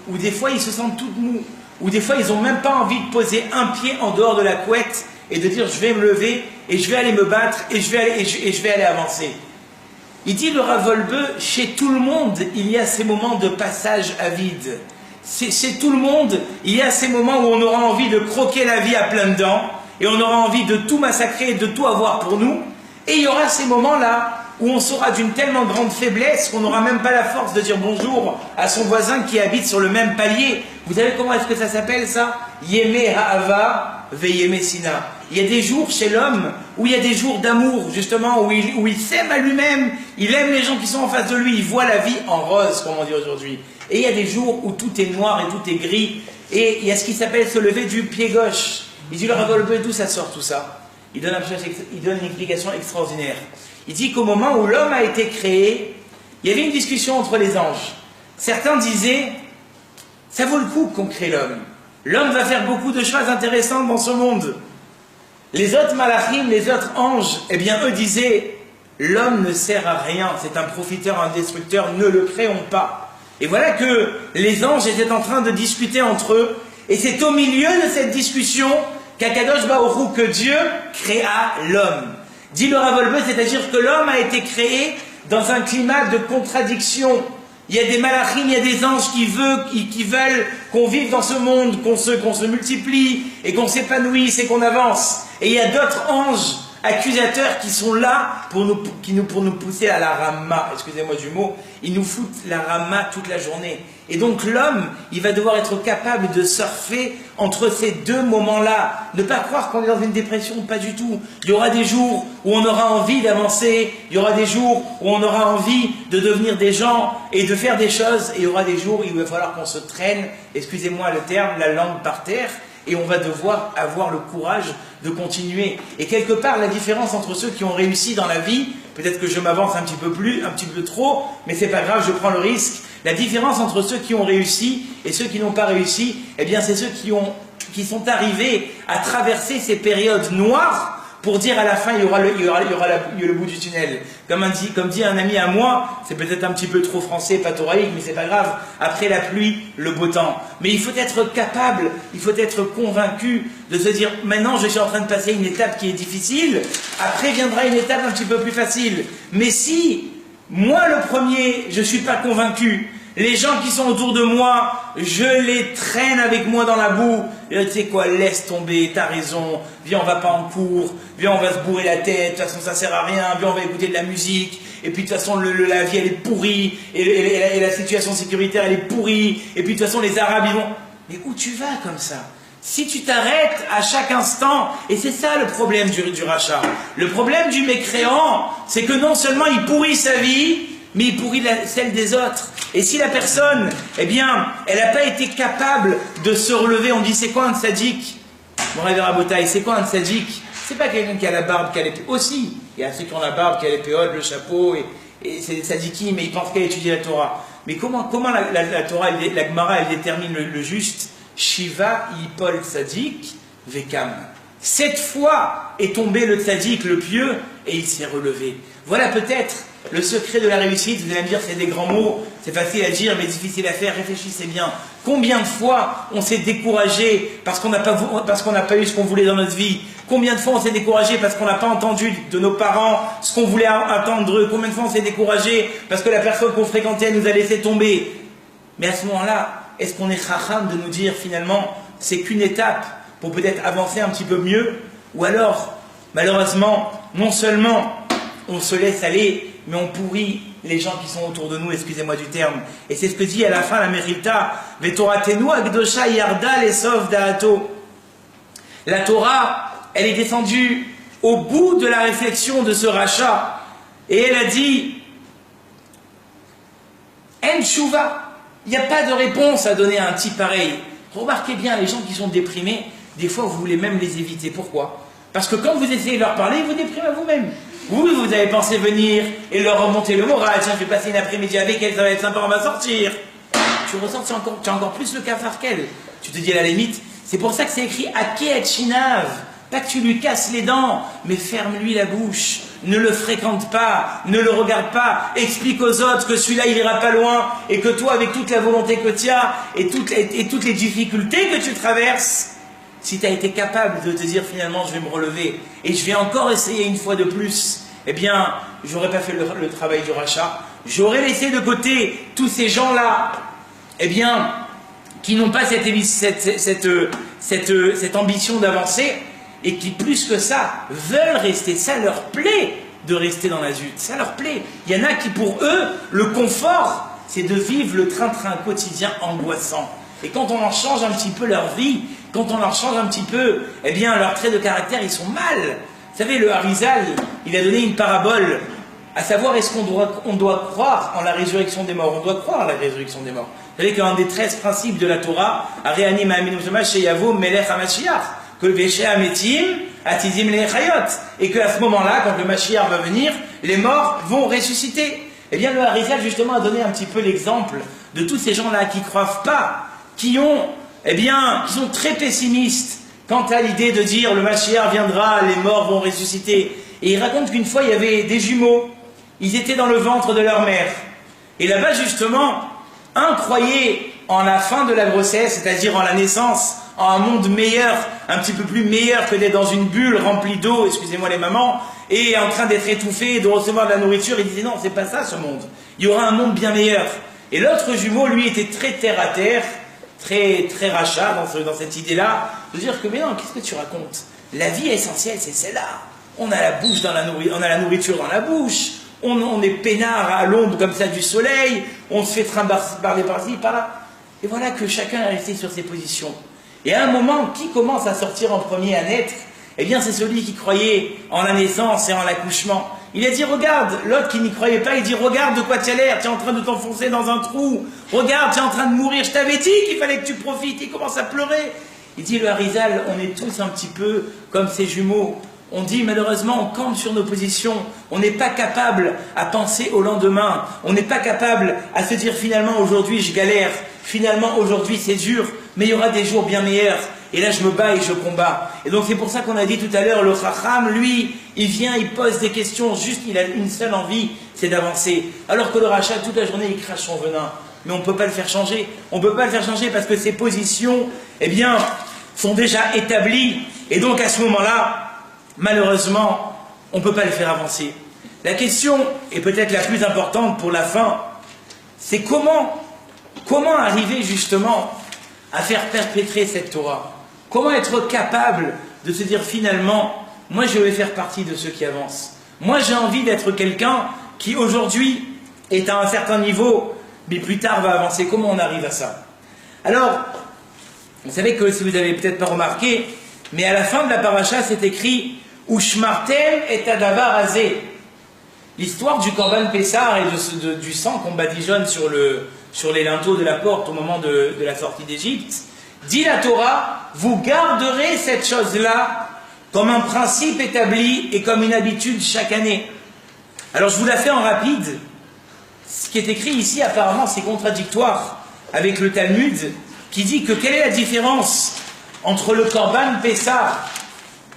où des fois ils se sentent tout mous, où des fois ils n'ont même pas envie de poser un pied en dehors de la couette et de dire je vais me lever et je vais aller me battre et je vais aller avancer. Il dit le Rav Wolbe, chez tout le monde il y a ces moments de passage à vide. Chez tout le monde il y a ces moments où on aura envie de croquer la vie à pleines dents et on aura envie de tout massacrer et de tout avoir pour nous. Et il y aura ces moments-là où on sera d'une tellement grande faiblesse qu'on n'aura même pas la force de dire bonjour à son voisin qui habite sur le même palier. Vous savez comment est-ce que ça s'appelle ça? Yemé ha'ava ve'yemé sina. Il y a des jours chez l'homme où il y a des jours d'amour, justement, où il s'aime à lui-même, il aime les gens qui sont en face de lui, il voit la vie en rose, comme on dit aujourd'hui. Et il y a des jours où tout est noir et tout est gris, et il y a ce qui s'appelle se lever du pied gauche. Il dit le Rav Wolbe, d'où ça sort tout ça? Il donne une explication extraordinaire. Il dit qu'au moment où l'homme a été créé, il y avait une discussion entre les anges. Certains disaient, ça vaut le coup qu'on crée l'homme. L'homme va faire beaucoup de choses intéressantes dans ce monde. Les autres malachim, les autres anges, eh bien eux disaient, l'homme ne sert à rien, c'est un profiteur, un destructeur, ne le créons pas. Et voilà que les anges étaient en train de discuter entre eux, et c'est au milieu de cette discussion qu'Akadosh Baruch Hu, que Dieu créa l'homme. Dit le Rav Wolbe, c'est-à-dire que l'homme a été créé dans un climat de contradiction. Il y a des malachim, il y a des anges qui veulent qu'on vive dans ce monde, qu'on se multiplie et qu'on s'épanouisse et qu'on avance. Et il y a d'autres anges accusateurs qui sont là pour nous pousser à la rama. Excusez-moi du mot, ils nous foutent la rama toute la journée. Et donc l'homme, il va devoir être capable de surfer entre ces deux moments-là. Ne pas croire qu'on est dans une dépression, pas du tout. Il y aura des jours où on aura envie d'avancer, il y aura des jours où on aura envie de devenir des gens et de faire des choses, et il y aura des jours où il va falloir qu'on se traîne, excusez-moi le terme, la langue par terre, et on va devoir avoir le courage de continuer. Et quelque part, la différence entre ceux qui ont réussi dans la vie, peut-être que je m'avance un petit peu trop, mais c'est pas grave, je prends le risque. La différence entre ceux qui ont réussi et ceux qui n'ont pas réussi, eh bien c'est ceux qui sont arrivés à traverser ces périodes noires pour dire à la fin il y aura le bout du tunnel. Comme dit un ami à moi, c'est peut-être un petit peu trop français, pas toraïque, mais c'est pas grave. Après la pluie, le beau temps. Mais il faut être capable, il faut être convaincu de se dire maintenant je suis en train de passer une étape qui est difficile, après viendra une étape un petit peu plus facile. Mais si moi le premier, je ne suis pas convaincu, les gens qui sont autour de moi, je les traîne avec moi dans la boue. Et tu sais quoi, laisse tomber, t'as raison, viens on va pas en cours, viens on va se bourrer la tête, de toute façon ça sert à rien, viens on va écouter de la musique, et puis de toute façon la vie elle est pourrie, et la situation sécuritaire elle est pourrie, et puis de toute façon les Arabes ils vont... Mais où tu vas comme ça? Si tu t'arrêtes à chaque instant, et c'est ça le problème du rachat, le problème du mécréant, c'est que non seulement il pourrit sa vie, mais il pourrit celle des autres. Et si la personne, eh bien, elle n'a pas été capable de se relever, on dit c'est quoi un tzaddik? Mon rêve Rabotaï, c'est quoi un tzaddik? C'est pas quelqu'un qui a la barbe, qui a l'épée. Aussi, il y a ceux qui ont la barbe, qui a l'épée haute, le chapeau, et c'est des tzaddikim, mais ils pensent qu'à étudier la Torah. Mais comment la Torah, la Gemara, elle détermine le juste? Shiva yipol tzaddik vekam. 7 fois est tombé le tzaddik, le pieux, et il s'est relevé. Voilà peut-être le secret de la réussite. Vous allez me dire, c'est des grands mots, c'est facile à dire, mais difficile à faire. Réfléchissez bien. Combien de fois on s'est découragé parce qu'on n'a pas eu ce qu'on voulait dans notre vie? Combien de fois on s'est découragé parce qu'on n'a pas entendu de nos parents ce qu'on voulait attendre d'eux? Combien de fois on s'est découragé parce que la personne qu'on fréquentait nous a laissé tomber? Mais à ce moment-là, est-ce qu'on est chacham de nous dire finalement c'est qu'une étape pour peut-être avancer un petit peu mieux? Ou alors, malheureusement, non seulement on se laisse aller, mais on pourrit les gens qui sont autour de nous, excusez-moi du terme. Et c'est ce que dit à la fin la Mérita, Vetoratenu Akdosha Yarda Lesov Daato. La Torah, elle est descendue au bout de la réflexion de ce rachat, et elle a dit En Shuvah. Il n'y a pas de réponse à donner à un type pareil. Remarquez bien, les gens qui sont déprimés, des fois vous voulez même les éviter. Pourquoi? Parce que quand vous essayez de leur parler, vous déprimez à vous-même. Vous avez pensé venir et leur remonter le moral. Tiens, je vais passer une après-midi avec elle, ça va être sympa, on va sortir. Tu ressens que tu as encore plus le cafard qu'elle. Tu te dis à la limite, c'est pour ça que c'est écrit Aké Chinav. Pas que tu lui casses les dents, mais ferme-lui la bouche. Ne le fréquente pas, ne le regarde pas. Explique aux autres que celui-là, il ira pas loin et que toi, avec toute la volonté que tu as et toutes les difficultés que tu traverses, si tu as été capable de te dire finalement, je vais me relever et je vais encore essayer une fois de plus, eh bien, j'aurais pas fait le travail du rachat. J'aurais laissé de côté tous ces gens-là, eh bien, qui n'ont pas cette ambition d'avancer, et qui, plus que ça, veulent rester. Ça leur plaît de rester dans la zut. Ça leur plaît. Il y en a qui, pour eux, le confort, c'est de vivre le train-train quotidien angoissant. Et quand on en change un petit peu leur vie, quand on leur change un petit peu, eh bien, leurs traits de caractère, ils sont mal. Vous savez, le Harizal, il a donné une parabole, à savoir, est-ce qu'on doit croire en la résurrection des morts? On doit croire en la résurrection des morts. Vous savez qu'un des 13 principes de la Torah, Aréani Ma'aminu Shemash Sheyavo Melech HaMashiach, que le Véché Ametim, Atizim les Chayot, et qu'à ce moment-là, quand le Mashiach va venir, les morts vont ressusciter. Eh bien, le Harizal, justement, a donné un petit peu l'exemple de tous ces gens-là qui ne croient pas, qui sont très pessimistes quant à l'idée de dire le Mashiach viendra, les morts vont ressusciter. Et il raconte qu'une fois, il y avait des jumeaux, ils étaient dans le ventre de leur mère. Et là-bas, justement, un croyait en la fin de la grossesse, c'est-à-dire en la naissance, en un monde meilleur, un petit peu plus meilleur que d'être dans une bulle remplie d'eau, excusez-moi les mamans, et en train d'être étouffé et de recevoir de la nourriture. Il disait non, c'est pas ça ce monde. Il y aura un monde bien meilleur. Et l'autre jumeau, lui, était très terre à terre, très rachat dans cette idée-là, de dire que mais non, qu'est-ce que tu racontes? La vie essentielle, c'est celle-là. On a la bouche dans on a la nourriture dans la bouche, on est peinard à l'ombre comme ça du soleil, on se fait trimballer par-ci, par-là. Et voilà que chacun est resté sur ses positions. Et à un moment, qui commence à sortir en premier à naître? Eh bien, c'est celui qui croyait en la naissance et en l'accouchement. Il a dit, regarde, l'autre qui n'y croyait pas, il dit, regarde de quoi tu as l'air, tu es en train de t'enfoncer dans un trou, regarde, tu es en train de mourir, je t'avais dit qu'il fallait que tu profites, il commence à pleurer. Il dit, le Harizal, on est tous un petit peu comme ces jumeaux. On dit malheureusement, on campe sur nos positions, on n'est pas capable à penser au lendemain, on n'est pas capable à se dire finalement aujourd'hui je galère, finalement aujourd'hui c'est dur, mais il y aura des jours bien meilleurs, et là je me bats et je combats. Et donc c'est pour ça qu'on a dit tout à l'heure, le Chacham, lui, il vient, il pose des questions, juste il a une seule envie, c'est d'avancer. Alors que le Rachat, toute la journée, il crache son venin, mais on ne peut pas le faire changer. On ne peut pas le faire changer parce que ses positions, eh bien, sont déjà établies, et donc à ce moment-là, malheureusement, on ne peut pas le faire avancer. La question, et peut-être la plus importante pour la fin, c'est comment arriver justement à faire perpétrer cette Torah? Comment être capable de se dire finalement, moi je vais faire partie de ceux qui avancent. Moi j'ai envie d'être quelqu'un qui aujourd'hui est à un certain niveau, mais plus tard va avancer. Comment on arrive à ça? Alors, vous savez que si vous n'avez peut-être pas remarqué, mais à la fin de la paracha, c'est écrit Ushmartem et Adavar Azé. L'histoire du Korban Pessar et du sang qu'on badigeonne sur les linteaux de la porte au moment de la sortie d'Égypte Dit la Torah, vous garderez cette chose-là comme un principe établi et comme une habitude chaque année. Alors je vous la fais en rapide. Ce qui est écrit ici, apparemment, c'est contradictoire avec le Talmud, qui dit que quelle est la différence entre le Korban Pessah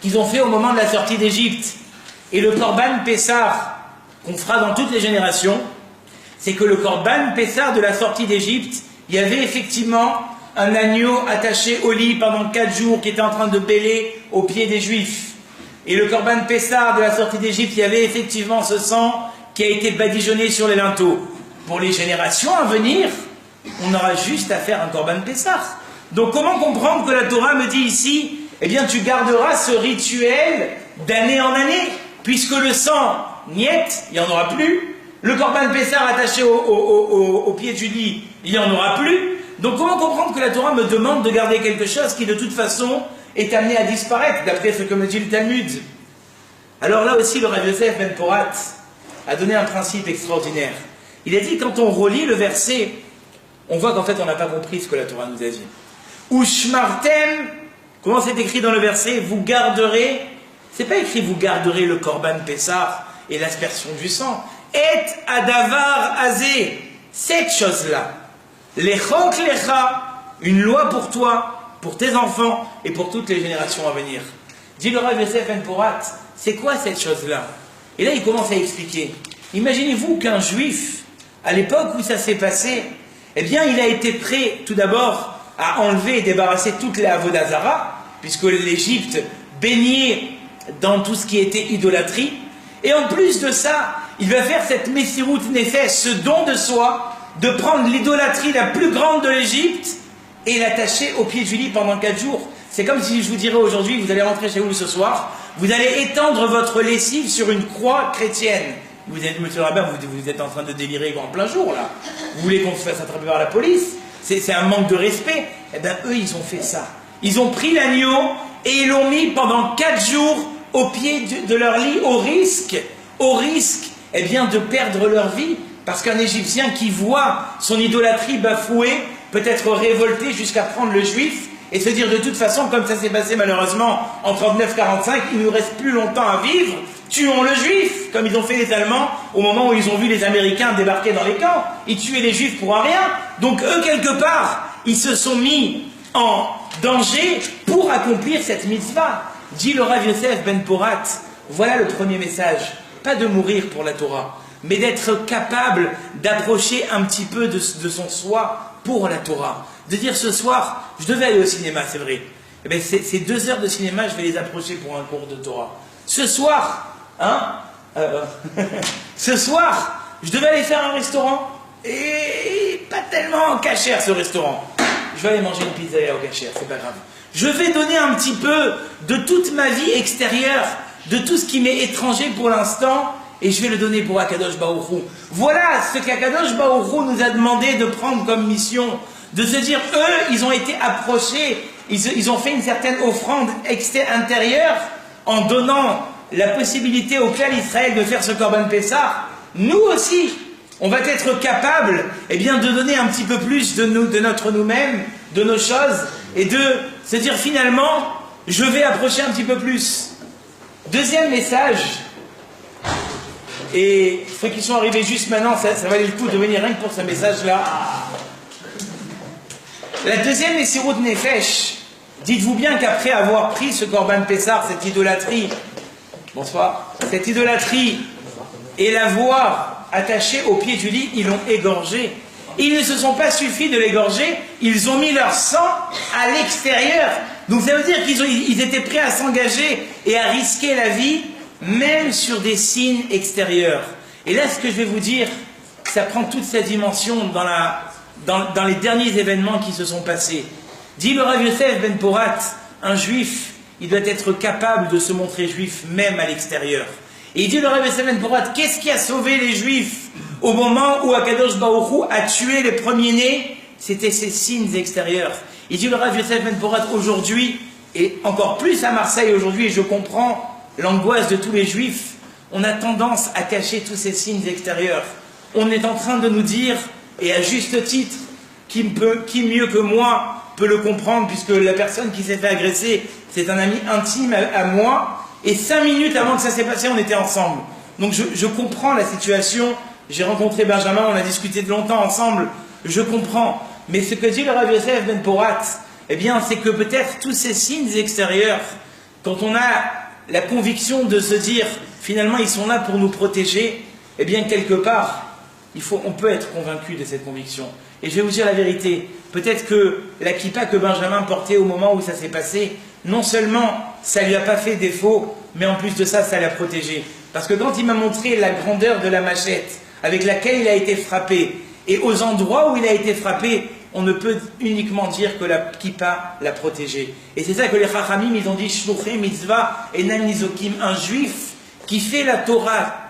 qu'ils ont fait au moment de la sortie d'Égypte et le Korban Pessah qu'on fera dans toutes les générations. C'est que le Korban Pessah de la sortie d'Égypte, il y avait effectivement un agneau attaché au lit pendant 4 jours qui était en train de bêler aux pieds des Juifs. Et le Korban Pessah de la sortie d'Égypte, il y avait effectivement ce sang qui a été badigeonné sur les linteaux. Pour les générations à venir, on aura juste à faire un Korban Pessah. Donc comment comprendre que la Torah me dit ici, eh bien tu garderas ce rituel d'année en année, puisque le sang, niet, il n'y en aura plus. Le Korban Pessah attaché au pied du lit, il n'y en aura plus. Donc comment comprendre que la Torah me demande de garder quelque chose qui de toute façon est amené à disparaître, d'après ce que me dit le Talmud? Alors là aussi, le Rav Yosef Ben Porat a donné un principe extraordinaire. Il a dit, quand on relit le verset, on voit qu'en fait on n'a pas compris ce que la Torah nous a dit. Ushmartem, comment c'est écrit dans le verset? Vous garderez, c'est pas écrit vous garderez le Korban Pessah et l'aspersion du sang. Et adavar azé, cette chose-là. Lechok lecha, une loi pour toi, pour tes enfants et pour toutes les générations à venir. Dit le Rav Yosef Ben Porat, c'est quoi cette chose-là? Et là il commence à expliquer. Imaginez-vous qu'un juif, à l'époque où ça s'est passé, eh bien il a été prêt tout d'abord à enlever et débarrasser toutes les avodazara, puisque l'Égypte baignait dans tout ce qui était idolâtrie. Et en plus de ça, il va faire cette Messirut Nefesh, ce don de soi, de prendre l'idolâtrie la plus grande de l'Égypte et l'attacher au pied du lit pendant 4 jours. C'est comme si je vous dirais aujourd'hui, vous allez rentrer chez vous ce soir, vous allez étendre votre lessive sur une croix chrétienne. Vous êtes, monsieur Rabin, vous êtes en train de délirer en plein jour là. Vous voulez qu'on se fasse attraper par la police? C'est un manque de respect. Eh bien eux, ils ont fait ça. Ils ont pris l'agneau et ils l'ont mis pendant 4 jours au pied de leur lit, au risque, eh bien, de perdre leur vie. Parce qu'un Égyptien qui voit son idolâtrie bafouée peut être révolté jusqu'à prendre le juif et se dire de toute façon, comme ça s'est passé malheureusement en 39-45, il ne nous reste plus longtemps à vivre, tuons le juif, comme ils ont fait les Allemands au moment où ils ont vu les Américains débarquer dans les camps. Ils tuaient les juifs pour un rien. Donc eux, quelque part, ils se sont mis en danger pour accomplir cette mitzvah. Dit le Rav Yosef Ben Porat, voilà le premier message. Pas de mourir pour la Torah, mais d'être capable d'approcher un petit peu de son soi pour la Torah. De dire ce soir, je devais aller au cinéma, c'est vrai. Eh bien, ces 2 heures de cinéma, je vais les approcher pour un cours de Torah. Ce soir, ce soir, je devais aller faire un restaurant, et pas tellement en cachère ce restaurant. Je vais aller manger une pizza au cachère, c'est pas grave. Je vais donner un petit peu de toute ma vie extérieure, de tout ce qui m'est étranger pour l'instant, et je vais le donner pour Akadosh Baruch Hu. Voilà ce qu'Akadosh Baruch Hu nous a demandé de prendre comme mission, de se dire, eux, ils ont été approchés, ils ont fait une certaine offrande intérieure en donnant la possibilité au clan Israël de faire ce Korban Pessah. Nous aussi, on va être capable, eh bien, de donner un petit peu plus de notre nous-mêmes, de nos choses, et de se dire finalement, je vais approcher un petit peu plus. Deuxième message, et ceux qui sont arrivés juste maintenant, ça valait le coup de venir rien que pour ce message-là. La deuxième Messirut Nefesh, dites-vous bien qu'après avoir pris ce Korban Pessah, cette idolâtrie, bonsoir, cette idolâtrie, et l'avoir attachée au pied du lit, ils l'ont égorgé. Ils ne se sont pas suffis de l'égorger, ils ont mis leur sang à l'extérieur. Donc ça veut dire qu'ils étaient prêts à s'engager et à risquer la vie, même sur des signes extérieurs. Et là, ce que je vais vous dire, ça prend toute sa dimension dans les derniers événements qui se sont passés. Dit le Rav Yosef Ben Porat, un juif, il doit être capable de se montrer juif même à l'extérieur. Et il dit le Rav Yosef Ben Porat, qu'est-ce qui a sauvé les juifs au moment où Akadosh Baruch Hu a tué les premiers-nés? C'était ces signes extérieurs. Il dit le Rav Yosef Ben Porat, aujourd'hui, et encore plus à Marseille aujourd'hui, et je comprends l'angoisse de tous les juifs, on a tendance à cacher tous ces signes extérieurs. On est en train de nous dire, et à juste titre, qui mieux que moi peut le comprendre, puisque la personne qui s'est fait agresser, c'est un ami intime à moi, et 5 minutes avant que ça s'est passé, on était ensemble. Donc je comprends la situation, j'ai rencontré Benjamin, on a discuté de longtemps ensemble, je comprends. Mais ce que dit le Rav Yosef Ben Porat, eh bien, c'est que peut-être tous ces signes extérieurs, quand on a la conviction de se dire, finalement, ils sont là pour nous protéger, eh bien, quelque part, on peut être convaincu de cette conviction. Et je vais vous dire la vérité, peut-être que la kippa que Benjamin portait au moment où ça s'est passé, non seulement ça lui a pas fait défaut, mais en plus de ça, ça l'a protégé. Parce que quand il m'a montré la grandeur de la machette avec laquelle il a été frappé, et aux endroits où il a été frappé, on ne peut uniquement dire que la kippa l'a protégé. Et c'est ça que les Chachamim, ils ont dit, Shluchei mitzvah enan nizokim, un juif qui fait la Torah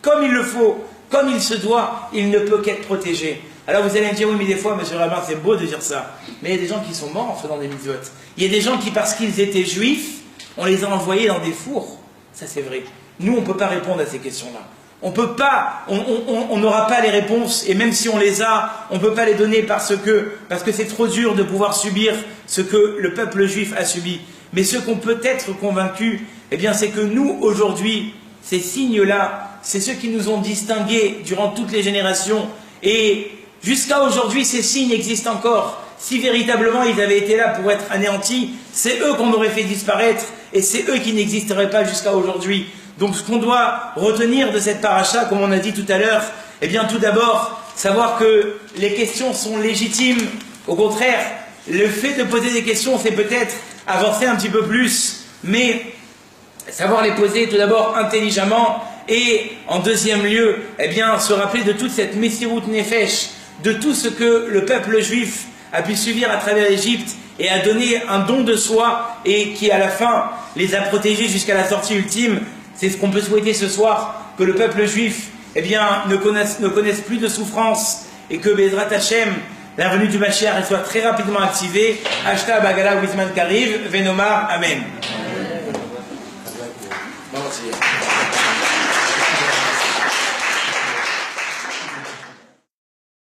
comme il le faut, comme il se doit, il ne peut qu'être protégé. Alors vous allez me dire, oui mais des fois, monsieur le rabbin, c'est beau de dire ça, mais il y a des gens qui sont morts en faisant des mitzvot. Il y a des gens qui, parce qu'ils étaient juifs, on les a envoyés dans des fours. Ça c'est vrai. Nous, on ne peut pas répondre à ces questions-là. On peut pas, on n'aura pas les réponses, et même si on les a, on ne peut pas les donner parce que c'est trop dur de pouvoir subir ce que le peuple juif a subi. Mais ce qu'on peut être convaincu, eh bien c'est que nous, aujourd'hui, ces signes-là, c'est ceux qui nous ont distingués durant toutes les générations, et jusqu'à aujourd'hui, ces signes existent encore. Si véritablement ils avaient été là pour être anéantis, c'est eux qu'on aurait fait disparaître, et c'est eux qui n'existeraient pas jusqu'à aujourd'hui. Donc ce qu'on doit retenir de cette paracha, comme on a dit tout à l'heure, eh bien tout d'abord, savoir que les questions sont légitimes. Au contraire, le fait de poser des questions, c'est peut-être avancer un petit peu plus, mais savoir les poser tout d'abord intelligemment, et en deuxième lieu, eh bien se rappeler de toute cette Messirut Nefesh, de tout ce que le peuple juif a pu subir à travers l'Égypte, et a donné un don de soi, et qui à la fin les a protégés jusqu'à la sortie ultime. C'est ce qu'on peut souhaiter ce soir, que le peuple juif, eh bien, ne connaisse plus de souffrance, et que Bezrat Hashem, la venue du Mashiach, soit très rapidement activée. Ashta Bagala Wizman Kariv, Venomar, Amen. Amen.